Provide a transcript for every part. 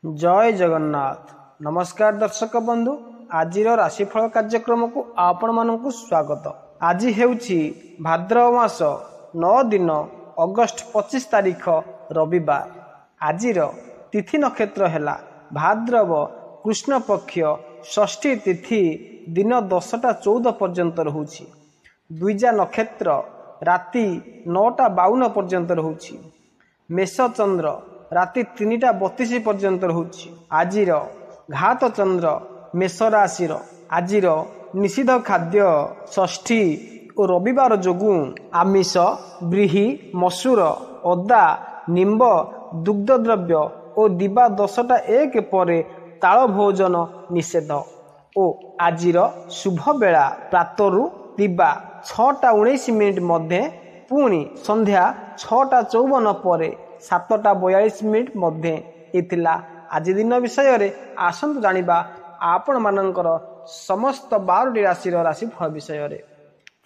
जय जगन्नाथ। नमस्कार दर्शक बंधु, आज राशिफल कार्यक्रम को आपण मानक स्वागत। आज हेउछि भाद्रव मास 9 दिन अगस्ट 25 तारीख रविवार। आज तिथि नक्षत्र है भाद्रव कृष्ण पक्ष षष्ठी तिथि दिन 10टा 14 पर्यंत रहुछि। द्विजा नक्षत्र राति 9टा 52 पर्यंत रहुछि। मेष चंद्र राति 3टा 32 पर्यंत रहुछि। आजिर घात चंद्र मेष राशि। आजिर निषिद्ध खाद्य षष्ठी और रविवार जोगु आमिष ब्रीही मसूर अदा निम्ब दुग्ध द्रव्य और दिवा 10टा 1 पर ताल भोजन निषेध। और आजिर शुभ बेला प्रातरु दिवा 6टा 19 मध्य पुणी संध्या 6टा 54 पर 7टा 42 मध्य इथिला। आज दिन विषय रे आसंत जानिबा आपण मानकर समस्त 12टी राशि राशिफल विषय रे।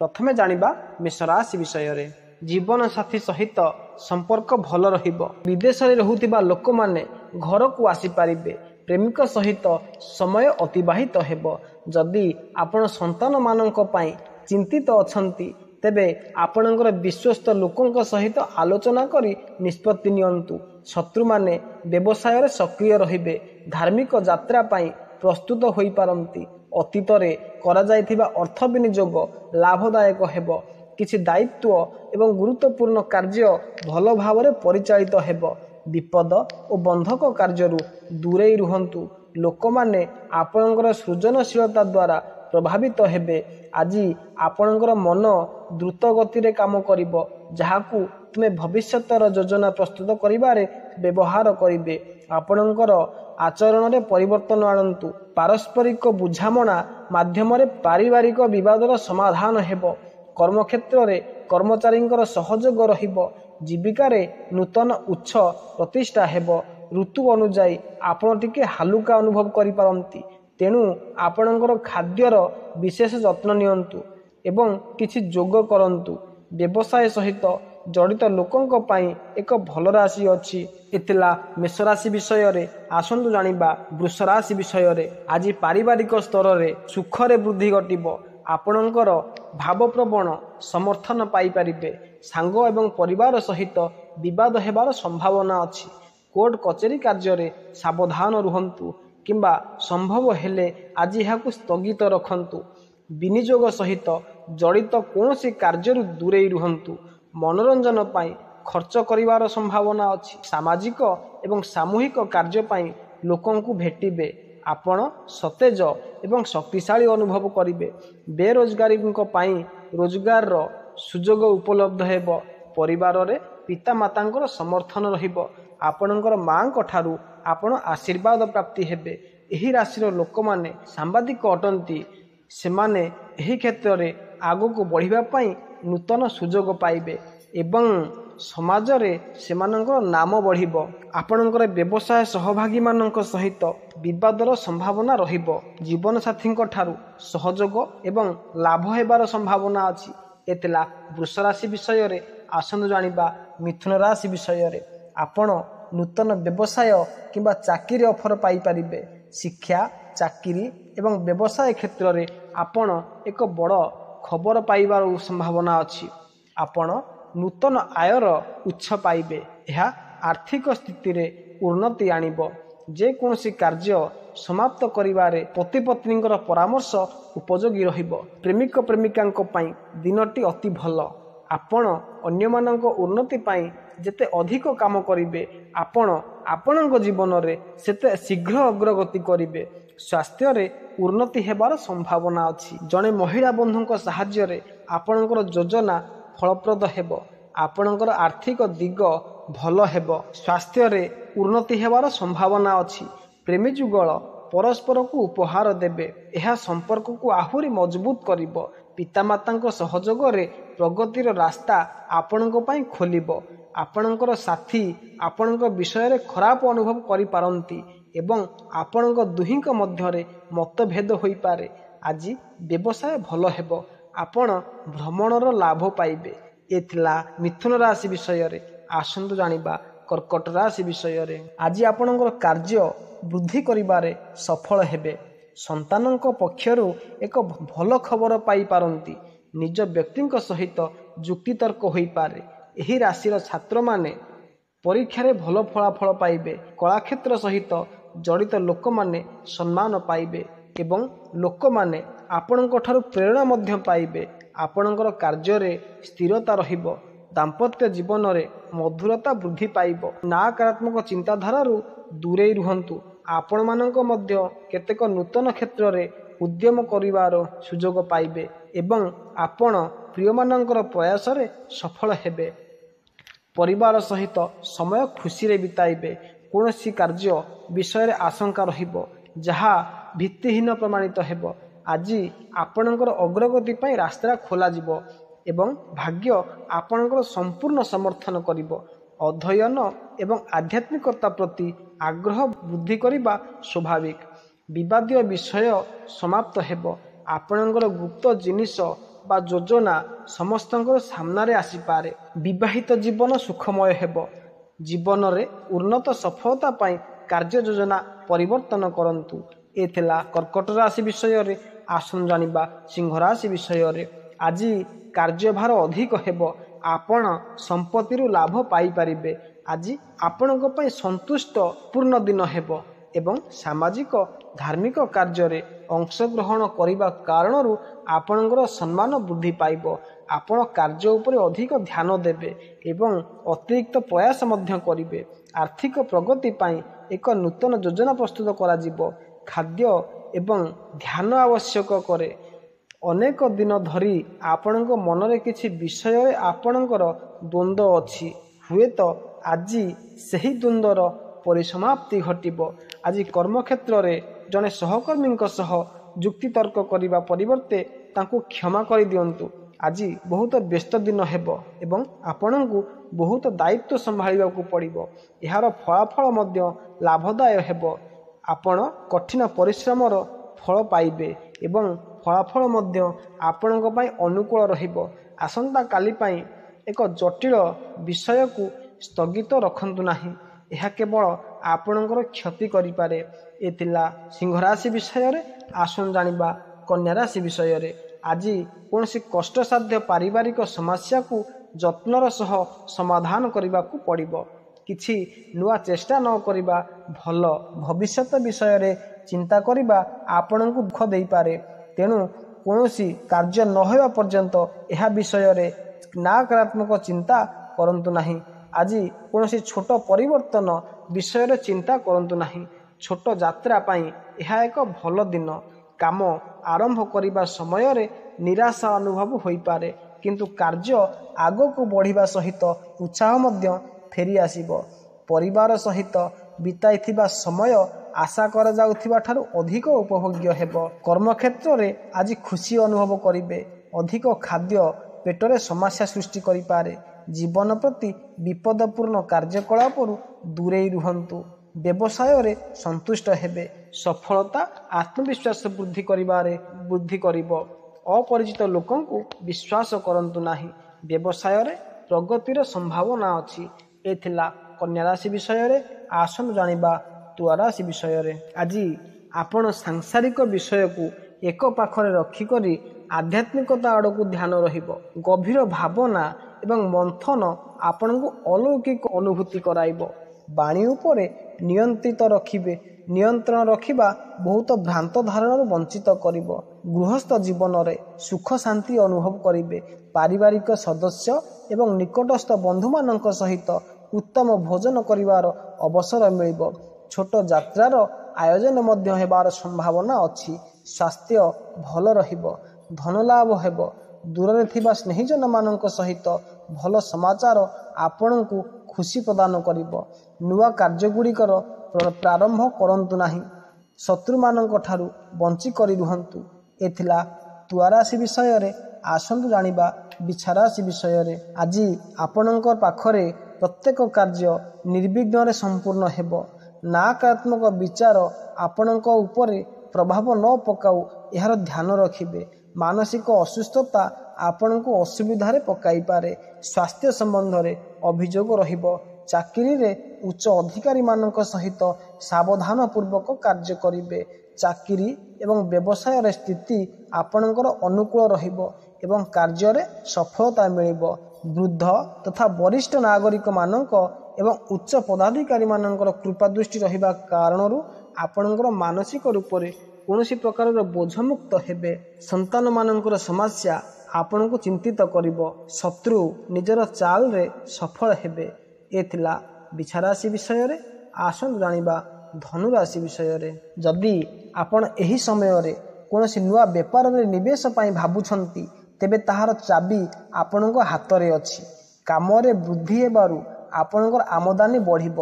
प्रथमे जानिबा मेष राशि विषय रे। जीवन साथी सहित संपर्क भल रहिबो। विदेश रे रहुतिबा लोक माने घर को आसी पारिबे। प्रेमिक सहित समय अतिबाहित हेबो। जदि आपण संतान मानक पई चिंतित अछंती तेबे आपणकर विश्वस्त लोकों सहित आलोचना करी निष्पत्ति नियंतु। शत्रु माने व्यवसाय रे सक्रिय रहिबे। धार्मिक यात्रा पाई प्रस्तुत होई पारंती। अतीत रे करा जायथिबा अर्थ विनियोग लाभदायक हेबो। किछि दायित्व एवं गुरुत्वपूर्ण कार्य भल भाव परिचालित हेबो। विपद और बंधक कार्यरु दूरे रुहंतु। लोक माने आपणकर सृजनशीलता द्वारा प्रभावित हेबे। आज आपणकर मन द्रुत गति रे काम करिबो, जहाकू तुमे भविष्यतर योजना प्रस्तुत करिबारे व्यवहार करिबे। आपणकर आचरण रे परिवर्तन आनंतु। पारस्परिक बुझामणा माध्यम रे पारिवारिक विवादर समाधान हेबो। कर्मक्षेत्र रे कर्मचारींकर सहयोग रहिबो। जीविका रे नूतन उच्च प्रतिष्ठा हेबो। ऋतु अनुଯାयी आपण टिके हालुका अनुभव करि पारंती। तेणु आपणकर खाद्यर विशेष जत्न नियंतु एवं किछि जोग करंतु। व्यवसाय सहित जड़ित लोकों पाई एक भल राशि अछि। इतिला मेष राशि विषय रे। आसंतु जानिबा वृष राशि विषय रे। आज पारिवारिक स्तर रे सुख रे वृद्धि घटिबो। आपणकर भावप्रवण समर्थन पाई पारिबे। सांग एवं परिवार सहित विवाद हेबार संभावना अछि। कोर्ट कचेरी कार्य रे सावधान रुहंतु किंबा संभव हेले आज यहाकू स्थगित रखंतु। विनियोग सहित जड़ित कौनसी कार्यरु दूरे रुहंतु। मनोरंजन पाई खर्च करिवार संभावना अछि। सामाजिक एवं सामूहिक कार्य पाई लोकों को भेटिबे। आपण सतेज एवं शक्तिशाली अनुभव करिबे। बेरोजगारी पाई रोजगार रो सुजोग उपलब्ध हेबो। परिवार रे पिता मातांकर समर्थन रहिबो। आपणकर मांक ठारू आपण आशीर्वाद प्राप्ति हेबे। एही राशिर लोक माने सांबादिक अटंती। सेमाने एही क्षेत्र रे आगो को बढ़िबा पाई नूतन सुजोग पाइबे एवं समाज रे सेमानकर नाम बढ़िबो। आपणकर व्यवसाय सहभागी मानक सहित विवादर संभावना रहिबो। जीवन साथींक ठारू सहयोग एवं लाभ हेबार संभावना अछि। एतला वृष राशि विषय रे। आसंतु जानिबा मिथुन राशि विषय रे। आपण नूतन व्यवसाय किंबा चाकरी ऑफर पाई पारिबे। शिक्षा चाकरी एवं व्यवसाय क्षेत्र रे आपण एक बड़ खबर पाइबार संभावना अछि। आपण नूतन आयर उच्च पाइबे। यह आर्थिक स्थिति रे उन्नति आनिबो। जे कोनसी कार्य समाप्त करिवारे पति पत्नींकर परामर्श उपयोगी रहिबो। प्रेमिक प्रेमिकांक पाई दिनटी अति भल। आपण अन्य मानक उन्नति पाई जेते अधिक काम करिबे, आपण आपणक जीवन रे सेते शीघ्र अग्रगति करिबे। स्वास्थ्य रे उन्नति हेबार संभावना अछि। जने महिला बंधुक सहाय्य रे आपणकर योजना फलप्रद हेबो। आपणकर आर्थिक दिग भल हेबो। स्वास्थ्य रे उन्नति हेबार संभावना अछि। प्रेमी जुगल परस्पर को उपहार देबे। यह संपर्क को आहुरी मजबूत करिबो। पितामातांक सहयोग रे प्रगतिर रास्ता आपणक पई खोलिबो। आपणकर साथी आपणक विषय रे खराब अनुभव करि पारंती एवं आपणक दुहिंक मध्यरे मतभेद होई पारे। आज व्यवसाय भल हेबो। आपण भ्रमणर लाभ पाइबे। एथिला मिथुन राशि विषय रे। आसंतु जानिबा कर्कट राशि विषय रे। आज आपणकर कार्य ବୃଦ୍ଧି କରିବାରେ ସଫଳ ହେବେ। ସନ୍ତାନଙ୍କ ପକ୍ଷରୁ ଏକ ଭଲ ଖବର ପାଇପାରନ୍ତି। ନିଜ ବ୍ୟକ୍ତିଙ୍କ ସହିତ ଯୁକ୍ତିତର୍କ ହୋଇପାରେ। ଏହି ରାଶିର ଛାତ୍ରମାନେ ପରୀକ୍ଷାରେ ଭଲ ଫଳାଫଳ ପାଇବେ। କଳାକ୍ଷେତ୍ର ସହିତ ଜଡ଼ିତ ଲୋକମାନେ ସମ୍ମାନ ପାଇବେ ଏବଂ ଲୋକମାନେ ଆପଣଙ୍କ ଠାରୁ ପ୍ରେରଣା ମଧ୍ୟ ପାଇବେ। ଆପଣଙ୍କର କାର୍ଯ୍ୟରେ ସ୍ଥିରତା ରହିବ। ଦାମ୍ପତ୍ୟ ଜୀବନରେ ମଧୁରତା ବୃଦ୍ଧି ପାଇବ। ନକାରାତ୍ମକ ଚିନ୍ତାଧାରାରୁ ଦୂରେଇ ରୁହନ୍ତୁ। ଆପଣମାନଙ୍କ ମଧ୍ୟ କେତେକ ନୂତନ କ୍ଷେତ୍ରରେ ଉଦ୍ୟମ କରିବାର ସୁଯୋଗ ପାଇବେ ଏବଂ ଆପଣ ପ୍ରିୟମାନଙ୍କର ପ୍ରୟାସରେ ସଫଳ ହେବେ। ପରିବାର ସହିତ ସମୟ ଖୁସିରେ ବିତାଇବେ। କୌଣସି କାର୍ଯ୍ୟ ବିଷୟରେ ଆଶଙ୍କା ରହିବ ଯାହା ଭିତ୍ତିହୀନ ପ୍ରମାଣିତ ହେବ। ଆଜି ଆପଣଙ୍କର ଅଗ୍ରଗତି ପାଇଁ ରାସ୍ତା ଖୋଲାଯିବ ଏବଂ ଭାଗ୍ୟ ଆପଣଙ୍କର ସମ୍ପୂର୍ଣ୍ଣ ସମର୍ଥନ କରିବ। ଅଧ୍ୟୟନ ଏବଂ ଆଧ୍ୟାତ୍ମିକତା ପ୍ରତି ଆଗ୍ରହ ବୃଦ୍ଧି କରିବା ସ୍ୱାଭାବିକ। ବିବାଦୀୟ ବିଷୟ ସମାପ୍ତ ହେବ। ଆପଣଙ୍କର ଗୁପ୍ତ ଜିନିଷ ବା ଯୋଜନା ସମସ୍ତଙ୍କର ସାମ୍ନାରେ ଆସିପାରେ। ବିବାହିତ ଜୀବନ ସୁଖମୟ ହେବ। ଜୀବନରେ ଉନ୍ନତ ସଫଳତା ପାଇଁ କାର୍ଯ୍ୟ ଯୋଜନା ପରିବର୍ତ୍ତନ କରନ୍ତୁ। ଏ ଥିଲା କର୍କଟ ରାଶି ବିଷୟରେ। ଆସନ୍ତୁ ଜାଣିବା ସିଂହ ରାଶି ବିଷୟରେ। ଆଜି କାର୍ଯ୍ୟଭାର ଅଧିକ ହେବ। ଆପଣ ସମ୍ପତ୍ତିରୁ ଲାଭ ପାଇପାରିବେ। ଆଜି ଆପଣଙ୍କ ପାଇଁ ସନ୍ତୁଷ୍ଟପୂର୍ଣ୍ଣ ଦିନ ହେବ ଏବଂ ସାମାଜିକ ଧାର୍ମିକ କାର୍ଯ୍ୟରେ ଅଂଶଗ୍ରହଣ କରିବା କାରଣରୁ ଆପଣଙ୍କର ସମ୍ମାନ ବୃଦ୍ଧି ପାଇବ। ଆପଣ କାର୍ଯ୍ୟ ଉପରେ ଅଧିକ ଧ୍ୟାନ ଦେବେ ଏବଂ ଅତିରିକ୍ତ ପ୍ରୟାସ ମଧ୍ୟ କରିବେ। ଆର୍ଥିକ ପ୍ରଗତି ପାଇଁ ଏକ ନୂତନ ଯୋଜନା ପ୍ରସ୍ତୁତ କରାଯିବ। ଖାଦ୍ୟ ଏବଂ ଧ୍ୟାନ ଆବଶ୍ୟକ କରେ। ଅନେକ ଦିନ ଧରି ଆପଣଙ୍କ ମନରେ କିଛି ବିଷୟରେ ଆପଣଙ୍କର ଦ୍ୱନ୍ଦ୍ୱ ଅଛି। ହୁଏତ ଆଜି ସେହି ଦ୍ୱନ୍ଦ୍ୱର ପରିସମାପ୍ତି ଘଟିବ। ଆଜି କର୍ମକ୍ଷେତ୍ରରେ ଜଣେ ସହକର୍ମୀଙ୍କ ସହ ଯୁକ୍ତିତର୍କ କରିବା ପରିବର୍ତ୍ତେ ତାଙ୍କୁ କ୍ଷମା କରିଦିଅନ୍ତୁ। ଆଜି ବହୁତ ବ୍ୟସ୍ତ ଦିନ ହେବ ଏବଂ ଆପଣଙ୍କୁ ବହୁତ ଦାୟିତ୍ୱ ସମ୍ଭାଳିବାକୁ ପଡ଼ିବ। ଏହାର ଫଳାଫଳ ମଧ୍ୟ ଲାଭଦାୟକ ହେବ। ଆପଣ କଠିନ ପରିଶ୍ରମର ଫଳ ପାଇବେ ଏବଂ ଫଳାଫଳ ମଧ୍ୟ ଆପଣଙ୍କ ପାଇଁ ଅନୁକୂଳ ରହିବ। ଆସନ୍ତାକାଲି ପାଇଁ ଏକ ଜଟିଳ ବିଷୟକୁ ସ୍ଥଗିତ ରଖନ୍ତୁ ନାହିଁ। ଏହା କେବଳ ଆପଣଙ୍କର କ୍ଷତି କରିପାରେ। ଏ ଥିଲା ସିଂହ ରାଶି ବିଷୟରେ। ଆସନ୍ତୁ ଜାଣିବା କନ୍ୟା ରାଶି ବିଷୟରେ। ଆଜି କୌଣସି କଷ୍ଟସାଧ୍ୟ ପାରିବାରିକ ସମସ୍ୟାକୁ ଯତ୍ନର ସହ ସମାଧାନ କରିବାକୁ ପଡ଼ିବ। କିଛି ନୂଆ ଚେଷ୍ଟା ନ କରିବା ଭଲ। ଭବିଷ୍ୟତ ବିଷୟରେ ଚିନ୍ତା କରିବା ଆପଣଙ୍କୁ ଦୁଃଖ ଦେଇପାରେ। ତେଣୁ କୌଣସି କାର୍ଯ୍ୟ ନ ହେବା ପର୍ଯ୍ୟନ୍ତ ଏହା ବିଷୟରେ ନକାରାତ୍ମକ ଚିନ୍ତା କରନ୍ତୁ ନାହିଁ। ଆଜି କୌଣସି ଛୋଟ ପରିବର୍ତ୍ତନ ବିଷୟରେ ଚିନ୍ତା କରନ୍ତୁ ନାହିଁ। ଛୋଟ ଯାତ୍ରା ପାଇଁ ଏହା ଏକ ଭଲ ଦିନ। କାମ ଆରମ୍ଭ କରିବା ସମୟରେ ନିରାଶା ଅନୁଭବ ହୋଇପାରେ, କିନ୍ତୁ କାର୍ଯ୍ୟ ଆଗକୁ ବଢ଼ିବା ସହିତ ଉତ୍ସାହ ମଧ୍ୟ ଫେରିଆସିବ। ପରିବାର ସହିତ ବିତାଇଥିବା ସମୟ ଆଶା କରାଯାଉଥିବା ଠାରୁ ଅଧିକ ଉପଭୋଗ୍ୟ ହେବ। କର୍ମକ୍ଷେତ୍ରରେ ଆଜି ଖୁସି ଅନୁଭବ କରିବେ। ଅଧିକ ଖାଦ୍ୟ ପେଟରେ ସମସ୍ୟା ସୃଷ୍ଟି କରିପାରେ। ଜୀବନ ପ୍ରତି ବିପଦପୂର୍ଣ୍ଣ କାର୍ଯ୍ୟକଳାପରୁ ଦୂରେଇ ରୁହନ୍ତୁ। ବ୍ୟବସାୟରେ ସନ୍ତୁଷ୍ଟ ହେବେ। ସଫଳତା ଆତ୍ମବିଶ୍ୱାସ ବୃଦ୍ଧି କରିବ। ଅପରିଚିତ ଲୋକଙ୍କୁ ବିଶ୍ୱାସ କରନ୍ତୁ ନାହିଁ। ବ୍ୟବସାୟରେ ପ୍ରଗତିର ସମ୍ଭାବନା ଅଛି। ଏ ଥିଲା କନ୍ୟା ରାଶି ବିଷୟରେ। ଆସନ୍ତୁ ଜାଣିବା ତୁଳା ରାଶି ବିଷୟରେ। ଆଜି ଆପଣ ସାଂସାରିକ ବିଷୟକୁ ଏକ ପାଖରେ ରଖିକରି ଆଧ୍ୟାତ୍ମିକତା ଆଡ଼କୁ ଧ୍ୟାନ ରହିବ। ଗଭୀର ଭାବନା ଏବଂ ମନ୍ଥନ ଆପଣଙ୍କୁ ଅଲୌକିକ ଅନୁଭୂତି କରାଇବ। ବାଣୀ ଉପରେ ନିୟନ୍ତ୍ରଣ ରଖିବା ବହୁତ ଭ୍ରାନ୍ତ ଧାରଣାରୁ ବଞ୍ଚିତ କରିବ। ଗୃହସ୍ଥ ଜୀବନରେ ସୁଖ ଶାନ୍ତି ଅନୁଭବ କରିବେ। ପାରିବାରିକ ସଦସ୍ୟ ଏବଂ ନିକଟସ୍ଥ ବନ୍ଧୁମାନଙ୍କ ସହିତ ଉତ୍ତମ ଭୋଜନ କରିବାର ଅବସର ମିଳିବ। ଛୋଟ ଯାତ୍ରାର ଆୟୋଜନ ମଧ୍ୟ ହେବାର ସମ୍ଭାବନା ଅଛି। ସ୍ୱାସ୍ଥ୍ୟ ଭଲ ରହିବ। ଧନଲାଭ ହେବ। ଦୂରରେ ଥିବା ସ୍ନେହିଜନମାନଙ୍କ ସହିତ ଭଲ ସମାଚାର ଆପଣଙ୍କୁ ଖୁସି ପ୍ରଦାନ କରିବ। ନୂଆ କାର୍ଯ୍ୟଗୁଡ଼ିକର ପ୍ରାରମ୍ଭ କରନ୍ତୁ ନାହିଁ। ଶତ୍ରୁମାନଙ୍କ ଠାରୁ ବଞ୍ଚି କରି ରୁହନ୍ତୁ। ଏ ଥିଲା ତୁଳା ରାଶି ବିଷୟରେ। ଆସନ୍ତୁ ଜାଣିବା ବିଛା ରାଶି ବିଷୟରେ। ଆଜି ଆପଣଙ୍କ ପାଖରେ ପ୍ରତ୍ୟେକ କାର୍ଯ୍ୟ ନିର୍ବିଘ୍ନରେ ସମ୍ପୂର୍ଣ୍ଣ ହେବ। ନକାରାତ୍ମକ ବିଚାର ଆପଣଙ୍କ ଉପରେ ପ୍ରଭାବ ନ ପକାଉ ଏହାର ଧ୍ୟାନ ରଖିବେ। ମାନସିକ ଅସୁସ୍ଥତା ଆପଣଙ୍କୁ ଅସୁବିଧାରେ ପକାଇପାରେ। ସ୍ୱାସ୍ଥ୍ୟ ସମ୍ବନ୍ଧରେ ଅଭିଯୋଗ ରହିବ। ଚାକିରିରେ ଉଚ୍ଚ ଅଧିକାରୀ ମାନଙ୍କ ସହିତ ସାବଧାନ ପୂର୍ବକ କାର୍ଯ୍ୟ କରିବେ। ଚାକିରି ଏବଂ ବ୍ୟବସାୟର ସ୍ଥିତି ଆପଣଙ୍କର ଅନୁକୂଳ ରହିବ ଏବଂ କାର୍ଯ୍ୟରେ ସଫଳତା ମିଳିବ। ବୃଦ୍ଧ ତଥା ବରିଷ୍ଠ ନାଗରିକ ମାନଙ୍କ ଏବଂ ଉଚ୍ଚ ପଦାଧିକାରୀ ମାନଙ୍କର କୃପା ଦୃଷ୍ଟି ରହିବା କାରଣରୁ ଆପଣଙ୍କର ମାନସିକ ରୂପରେ କୌଣସି ପ୍ରକାରର ବୋଝମୁକ୍ତ ହେବେ। ସନ୍ତାନ ମାନଙ୍କର ସମସ୍ୟା ଆପଣଙ୍କୁ ଚିନ୍ତିତ କରିବ। ଶତ୍ରୁ ନିଜର ଚାଲରେ ସଫଳ ହେବେ। ଏ ଥିଲା ବିଛା ରାଶି ବିଷୟରେ। ଆସନ୍ତୁ ଜାଣିବା ଧନୁ ରାଶି ବିଷୟରେ। ଯଦି ଆପଣ ଏହି ସମୟରେ କୌଣସି ନୂଆ ବେପାରରେ ନିବେଶ ପାଇଁ ଭାବୁଛନ୍ତି ତେବେ ତାହାର ଚାବି ଆପଣଙ୍କ ହାତରେ ଅଛି। କାମରେ ବୃଦ୍ଧି ହେବାରୁ ଆପଣଙ୍କର ଆମଦାନୀ ବଢ଼ିବ।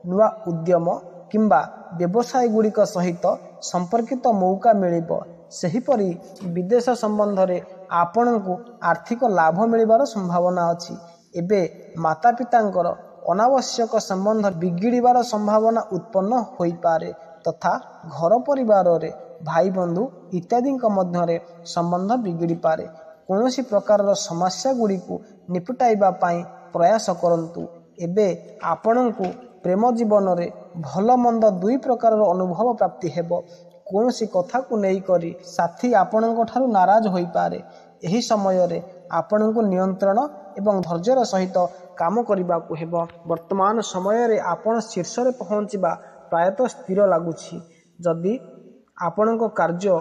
ନୂଆ ଉଦ୍ୟମ କିମ୍ବା ବ୍ୟବସାୟ ଗୁଡ଼ିକ ସହିତ ସମ୍ପର୍କିତ ମୌକା ମିଳିବ। ସେହିପରି ବିଦେଶ ସମ୍ବନ୍ଧରେ ଆପଣଙ୍କୁ ଆର୍ଥିକ ଲାଭ ମିଳିବାର ସମ୍ଭାବନା ଅଛି। ଏବେ ମାତା ପିତାଙ୍କର ଅନାବଶ୍ୟକ ସମ୍ବନ୍ଧ ବିଗିଡ଼ିବାର ସମ୍ଭାବନା ଉତ୍ପନ୍ନ ହୋଇପାରେ ତଥା ଘର ପରିବାରରେ ଭାଇ ବନ୍ଧୁ ଇତ୍ୟାଦିଙ୍କ ମଧ୍ୟରେ ସମ୍ବନ୍ଧ ବିଗିଡ଼ିପାରେ। କୌଣସି ପ୍ରକାରର ସମସ୍ୟା ଗୁଡ଼ିକୁ ନିପଟାଇବା ପାଇଁ ପ୍ରୟାସ କରନ୍ତୁ। ଏବେ ଆପଣଙ୍କୁ ପ୍ରେମ ଜୀବନରେ ଭଲ ମନ୍ଦ ଦୁଇ ପ୍ରକାରର ଅନୁଭବ ପ୍ରାପ୍ତି ହେବ। କୌଣସି କଥାକୁ ନେଇକରି ସାଥୀ ଆପଣଙ୍କ ଠାରୁ ନାରାଜ ହୋଇପାରେ। ଏହି ସମୟରେ ଆପଣଙ୍କୁ ନିୟନ୍ତ୍ରଣ ଏବଂ ଧୈର୍ଯ୍ୟର ସହିତ କାମ କରିବାକୁ ହେବ। ବର୍ତ୍ତମାନ ସମୟରେ ଆପଣ ଶୀର୍ଷରେ ପହଞ୍ଚିବା ପ୍ରାୟତଃ ସ୍ଥିର ଲାଗୁଛି। ଯଦି ଆପଣଙ୍କ କାର୍ଯ୍ୟ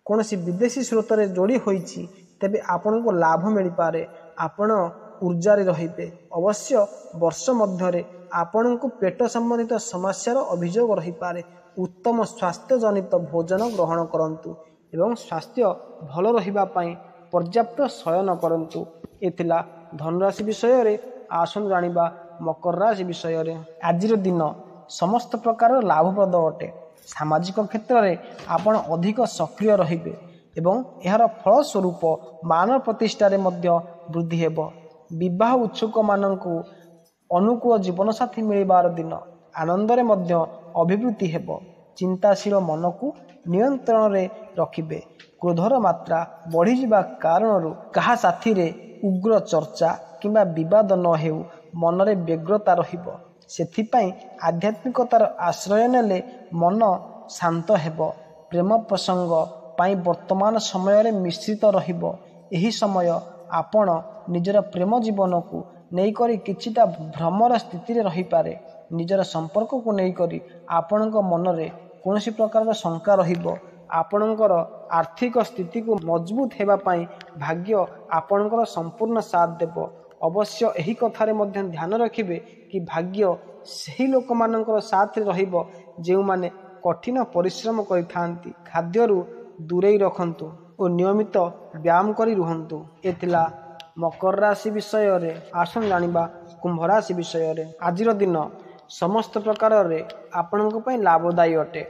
କୌଣସି ବିଦେଶୀ ସ୍ରୋତରେ ଯୋଡ଼ି ହୋଇଛି ତେବେ ଆପଣଙ୍କୁ ଲାଭ ମିଳିପାରେ। ଆପଣ ଉର୍ଜାରେ ରହିବେ। ଅବଶ୍ୟ ବର୍ଷ ମଧ୍ୟରେ ଆପଣଙ୍କୁ ପେଟ ସମ୍ବନ୍ଧିତ ସମସ୍ୟାର ଅଭିଯୋଗ ରହିପାରେ। ଉତ୍ତମ ସ୍ୱାସ୍ଥ୍ୟ ଜନିତ ଭୋଜନ ଗ୍ରହଣ କରନ୍ତୁ ଏବଂ ସ୍ୱାସ୍ଥ୍ୟ ଭଲ ରହିବା ପାଇଁ ପର୍ଯ୍ୟାପ୍ତ ଶୟନ କରନ୍ତୁ। ଏ ଥିଲା ଧନୁରାଶି ବିଷୟରେ। ଆସନ୍ତୁ ଜାଣିବା ମକର ରାଶି ବିଷୟରେ। ଆଜିର ଦିନ ସମସ୍ତ ପ୍ରକାରର ଲାଭପ୍ରଦ ଅଟେ। ସାମାଜିକ କ୍ଷେତ୍ରରେ ଆପଣ ଅଧିକ ସକ୍ରିୟ ରହିବେ ଏବଂ ଏହାର ଫଳସ୍ୱରୂପ ମାନ ପ୍ରତିଷ୍ଠାରେ ମଧ୍ୟ ବୃଦ୍ଧି ହେବ। ବିବାହ ଉତ୍ସୁକ ମାନଙ୍କୁ ଅନୁକୂଳ ଜୀବନସାଥୀ ମିଳିବାର ଦିନ। ଆନନ୍ଦରେ ମଧ୍ୟ ଅଭିବୃଦ୍ଧି ହେବ। ଚିନ୍ତାଶୀଳ ମନକୁ ନିୟନ୍ତ୍ରଣରେ ରଖିବେ। କ୍ରୋଧର ମାତ୍ରା ବଢ଼ିଯିବା କାରଣରୁ କାହା ସାଥିରେ ଉଗ୍ର ଚର୍ଚ୍ଚା କିମ୍ବା ବିବାଦ ନ ହେଉ ମନରେ ବ୍ୟଗ୍ରତା ରହିବ। ସେଥିପାଇଁ ଆଧ୍ୟାତ୍ମିକତାର ଆଶ୍ରୟ ନେଲେ ମନ ଶାନ୍ତ ହେବ। ପ୍ରେମ ପ୍ରସଙ୍ଗ ପାଇଁ ବର୍ତ୍ତମାନ ସମୟରେ ମିଶ୍ରିତ ରହିବ। ଏହି ସମୟ ଆପଣ ନିଜର ପ୍ରେମ ଜୀବନକୁ ନେଇକରି କିଛିଟା ଭ୍ରମର ସ୍ଥିତିରେ ରହିପାରେ। ନିଜର ସମ୍ପର୍କକୁ ନେଇକରି ଆପଣଙ୍କ ମନରେ କୌଣସି ପ୍ରକାରର ଶଙ୍କା ରହିବ। ଆପଣଙ୍କର ଆର୍ଥିକ ସ୍ଥିତିକୁ ମଜବୁତ ହେବା ପାଇଁ ଭାଗ୍ୟ ଆପଣଙ୍କର ସମ୍ପୂର୍ଣ୍ଣ ସାଥ ଦେବ। ଅବଶ୍ୟ ଏହି କଥାରେ ମଧ୍ୟ ଧ୍ୟାନ ରଖିବେ କି ଭାଗ୍ୟ ସେହି ଲୋକମାନଙ୍କର ସାଥରେ ରହିବ ଯେଉଁମାନେ କଠିନ ପରିଶ୍ରମ କରିଥାନ୍ତି। ଖାଦ୍ୟରୁ ଦୂରେଇ ରଖନ୍ତୁ ଓ ନିୟମିତ ବ୍ୟାୟାମ କରି ରୁହନ୍ତୁ। ଏ ଥିଲା ମକର ରାଶି ବିଷୟରେ। ଆସନ୍ତୁ ଜାଣିବା କୁମ୍ଭ ରାଶି ବିଷୟରେ। ଆଜିର ଦିନ ସମସ୍ତ ପ୍ରକାରରେ ଆପଣଙ୍କ ପାଇଁ ଲାଭଦାୟୀ ଅଟେ।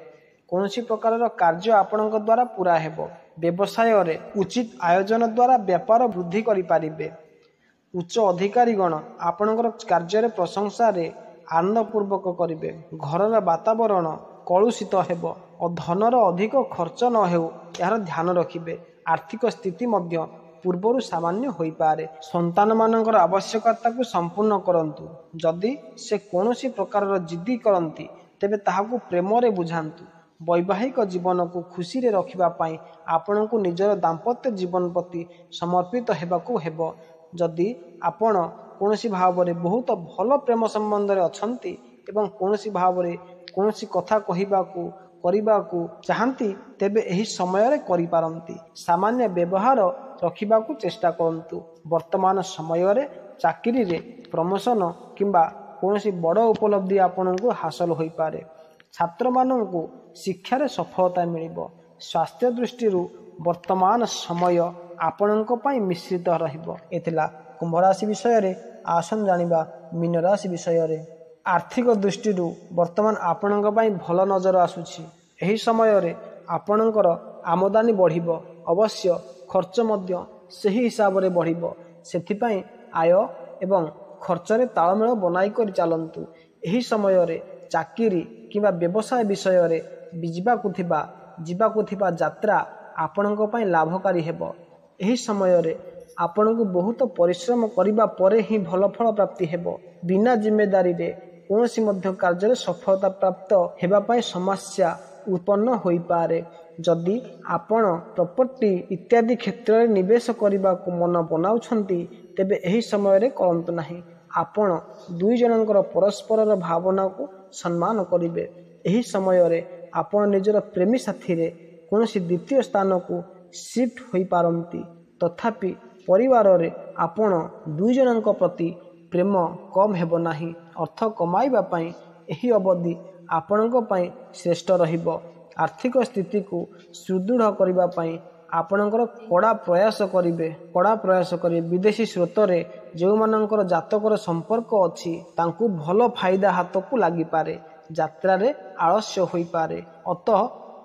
କୌଣସି ପ୍ରକାରର କାର୍ଯ୍ୟ ଆପଣଙ୍କ ଦ୍ୱାରା ପୁରା ହେବ। ବ୍ୟବସାୟରେ ଉଚିତ ଆୟୋଜନ ଦ୍ୱାରା ବ୍ୟାପାର ବୃଦ୍ଧି କରିପାରିବେ। ଉଚ୍ଚ ଅଧିକାରୀଗଣ ଆପଣଙ୍କର କାର୍ଯ୍ୟରେ ପ୍ରଶଂସାରେ ଆନନ୍ଦପୂର୍ବକ କରିବେ। ଘରର ବାତାବରଣ କଳୁଷିତ ହେବ ଓ ଧନର ଅଧିକ ଖର୍ଚ୍ଚ ନ ହେଉ ଏହାର ଧ୍ୟାନ ରଖିବେ। ଆର୍ଥିକ ସ୍ଥିତି ମଧ୍ୟ ପୂର୍ବରୁ ସାମାନ୍ୟ ହୋଇପାରେ। ସନ୍ତାନମାନଙ୍କର ଆବଶ୍ୟକତାକୁ ସମ୍ପୂର୍ଣ୍ଣ କରନ୍ତୁ। ଯଦି ସେ କୌଣସି ପ୍ରକାରର ଜିଦି କରନ୍ତି ତେବେ ତାହାକୁ ପ୍ରେମରେ ବୁଝାନ୍ତୁ। ବୈବାହିକ ଜୀବନକୁ ଖୁସିରେ ରଖିବା ପାଇଁ ଆପଣଙ୍କୁ ନିଜର ଦାମ୍ପତ୍ୟ ଜୀବନ ପ୍ରତି ସମର୍ପିତ ହେବାକୁ ହେବ। ଯଦି ଆପଣ କୌଣସି ଭାବରେ ବହୁତ ଭଲ ପ୍ରେମ ସମ୍ବନ୍ଧରେ ଅଛନ୍ତି ଏବଂ କୌଣସି ଭାବରେ କୌଣସି କଥା କରିବାକୁ ଚାହାନ୍ତି ତେବେ ଏହି ସମୟରେ କରିପାରନ୍ତି। ସାମାନ୍ୟ ବ୍ୟବହାର ରଖିବାକୁ ଚେଷ୍ଟା କରନ୍ତୁ। ବର୍ତ୍ତମାନ ସମୟରେ ଚାକିରିରେ ପ୍ରମୋଶନ କିମ୍ବା କୌଣସି ବଡ଼ ଉପଲବ୍ଧି ଆପଣଙ୍କୁ ହାସଲ ହୋଇପାରେ। ଛାତ୍ରମାନଙ୍କୁ ଶିକ୍ଷାରେ ସଫଳତା ମିଳିବ। ସ୍ୱାସ୍ଥ୍ୟ ଦୃଷ୍ଟିରୁ ବର୍ତ୍ତମାନ ସମୟ ଆପଣଙ୍କ ପାଇଁ ମିଶ୍ରିତ ରହିବ। ଏ ଥିଲା କୁମ୍ଭ ରାଶି ବିଷୟରେ। ଆସନ୍ତୁ ଜାଣିବା ମୀନ ରାଶି ବିଷୟରେ। ଆର୍ଥିକ ଦୃଷ୍ଟିରୁ ବର୍ତ୍ତମାନ ଆପଣଙ୍କ ପାଇଁ ଭଲ ନଜର ଆସୁଛି। ଏହି ସମୟରେ ଆପଣଙ୍କର ଆମଦାନୀ ବଢ଼ିବ। ଅବଶ୍ୟ ଖର୍ଚ୍ଚ ମଧ୍ୟ ସେହି ହିସାବରେ ବଢ଼ିବ। ସେଥିପାଇଁ ଆୟ ଏବଂ ଖର୍ଚ୍ଚରେ ତାଳମେଳ ବନାଇ କରି ଚାଲନ୍ତୁ। ଏହି ସମୟରେ ଚାକିରି କିମ୍ବା ବ୍ୟବସାୟ ବିଷୟରେ ଯିବାକୁ ଥିବା ଯାତ୍ରା ଆପଣଙ୍କ ପାଇଁ ଲାଭକାରୀ ହେବ। ଏହି ସମୟରେ ଆପଣଙ୍କୁ ବହୁତ ପରିଶ୍ରମ କରିବା ପରେ ହିଁ ଭଲ ଫଳ ପ୍ରାପ୍ତି ହେବ। ବିନା ଜିମ୍ମେଦାରୀରେ କୌଣସି ମଧ୍ୟ କାର୍ଯ୍ୟରେ ସଫଳତା ପ୍ରାପ୍ତ ହେବା ପାଇଁ ସମସ୍ୟା ଉତ୍ପନ୍ନ ହୋଇପାରେ। ଯଦି ଆପଣ ପ୍ରପର୍ଟି ଇତ୍ୟାଦି କ୍ଷେତ୍ରରେ ନିବେଶ କରିବାକୁ ମନ ବନାଉଛନ୍ତି ତେବେ ଏହି ସମୟରେ କରନ୍ତୁ ନାହିଁ। ଆପଣ ଦୁଇ ଜଣଙ୍କର ପରସ୍ପରର ଭାବନାକୁ ସମ୍ମାନ କରିବେ। ଏହି ସମୟରେ ଆପଣ ନିଜର ପ୍ରେମୀ ସାଥିରେ କୌଣସି ଦ୍ୱିତୀୟ ସ୍ଥାନକୁ ସିଫ୍ଟ ହୋଇପାରନ୍ତି। ତଥାପି ପରିବାରରେ ଆପଣ ଦୁଇ ଜଣଙ୍କ ପ୍ରତି ପ୍ରେମ କମ୍ ହେବ ନାହିଁ। ଅର୍ଥ କମାଇବା ପାଇଁ ଏହି ଅବଧି ଆପଣଙ୍କ ପାଇଁ ଶ୍ରେଷ୍ଠ ରହିବ। ଆର୍ଥିକ ସ୍ଥିତିକୁ ସୁଦୃଢ଼ କରିବା ପାଇଁ ଆପଣଙ୍କର କଡ଼ା ପ୍ରୟାସ କରିବେ। ବିଦେଶୀ ସ୍ରୋତରେ ଯେଉଁମାନଙ୍କର ଜାତକର ସମ୍ପର୍କ ଅଛି ତାଙ୍କୁ ଭଲ ଫାଇଦା ହାତକୁ ଲାଗିପାରେ। ଯାତ୍ରାରେ ଆଳସ୍ୟ ହୋଇପାରେ। ଅତଃ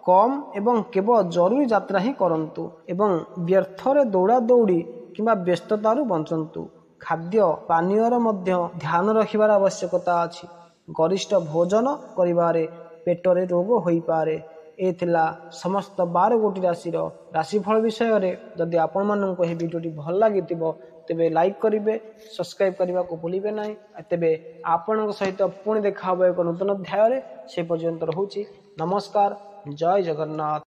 କମ୍ ଏବଂ କେବଳ ଜରୁରୀ ଯାତ୍ରା ହିଁ କରନ୍ତୁ ଏବଂ ବ୍ୟର୍ଥରେ ଦୌଡ଼ାଦୌଡ଼ି କିମ୍ବା ବ୍ୟସ୍ତତାରୁ ବଞ୍ଚନ୍ତୁ। ଖାଦ୍ୟ ପାନୀୟର ମଧ୍ୟ ଧ୍ୟାନ ରଖିବାର ଆବଶ୍ୟକତା ଅଛି। ଗରିଷ୍ଠ ଭୋଜନ କରିବାରେ ପେଟରେ ରୋଗ ହୋଇପାରେ। ଏ ଥିଲା ସମସ୍ତ 12ଗୋଟି ରାଶିର ରାଶିଫଳ ବିଷୟରେ। ଯଦି ଆପଣମାନଙ୍କୁ ଏହି ଭିଡ଼ିଓଟି ଭଲ ଲାଗିଥିବ ତେବେ ଲାଇକ୍ କରିବେ, ସବସ୍କ୍ରାଇବ୍ କରିବାକୁ ଭୁଲିବେ ନାହିଁ। ତେବେ ଆପଣଙ୍କ ସହିତ ପୁଣି ଦେଖା ହେବ ଏକ ନୂତନ ଅଧ୍ୟାୟରେ। ସେ ପର୍ଯ୍ୟନ୍ତ ରହୁଛି। ନମସ୍କାର। ଜୟ ଜଗନ୍ନାଥ।